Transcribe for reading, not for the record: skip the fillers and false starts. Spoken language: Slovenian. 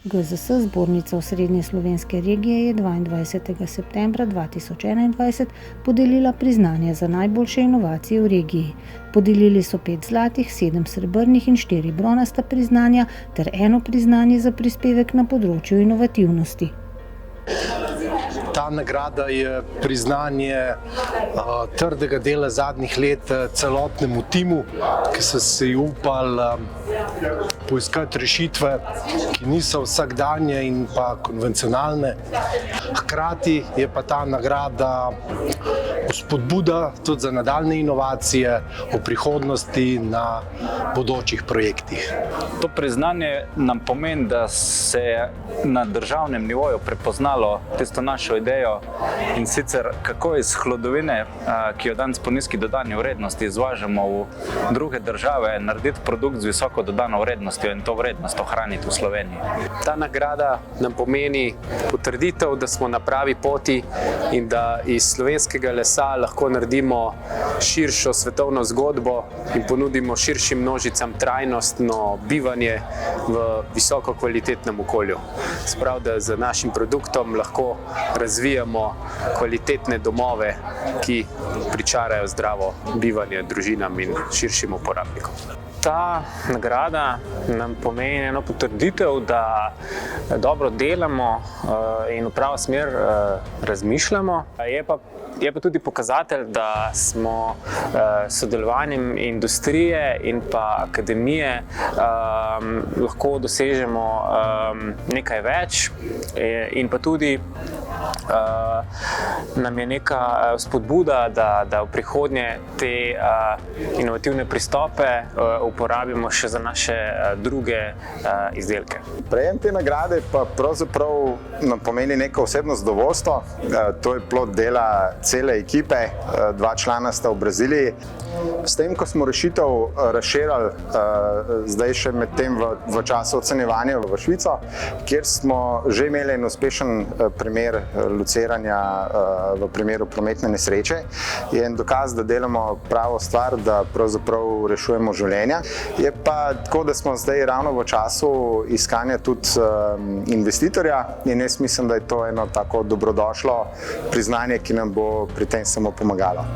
GZS Zbornica Osrednje slovenske regije je 22. septembra 2021 podelila priznanje za najboljše inovacije v regiji. Podelili so 5 zlatih, 7 srebrnih in 4 bronasta priznanja ter 1 priznanje za prispevek na področju inovativnosti. Ta nagrada je priznanje trdega dela zadnjih let celotnemu timu, ki so si upali poiskati rešitve, ki niso vsakdanje in pa konvencionalne. Hkrati je pa ta nagrada spodbuda tudi za nadaljne inovacije v prihodnosti na bodočih projektih. To priznanje nam pomeni, da se je na državnem nivoju prepoznalo tisto našo idejo, in sicer kako iz hlodovine, ki jo danes po nizki dodani vrednosti izvažamo v druge države, narediti produkt z visoko dodano vrednostjo in to vrednost ohraniti v Sloveniji. Ta nagrada nam pomeni potrditev, da smo na pravi poti in da iz slovenskega lesa lahko naredimo širšo svetovno zgodbo in ponudimo širšim množicam trajnostno bivanje v visoko kvalitetnem okolju. Sprav, da z našim produktom lahko razvijamo kvalitetne domove, ki pričarajo zdravo bivanje družinam in širšim uporabnikom. Ta nagrada nam pomeni eno potrditev, da dobro delamo in v pravo smer razmišljamo. Je pa tudi pokazatelj, da smo sodelovanjem industrije in pa akademije lahko dosežemo nekaj več in pa tudi nam je neka spodbuda, da v prihodnje te inovativne pristope uporabimo še za naše druge izdelke. Prejem te nagrade pa pravzaprav nam pomeni neko osebno zadovoljstvo. To je plod dela cele ekipe, 2 člana sta v Braziliji. S tem, ko smo rešitev razširili zdaj še med tem v času ocenjevanja v Švico, kjer smo že imeli en uspešen primer lociranja v primeru prometne nesreče, je en dokaz, da delamo pravo stvar, da pravzaprav rešujemo življenja. Je pa tako, da smo zdaj ravno v času iskanja tudi investitorja in jaz mislim, da je to eno tako dobrodošlo priznanje, ki nam bo pri tem samo pomagalo.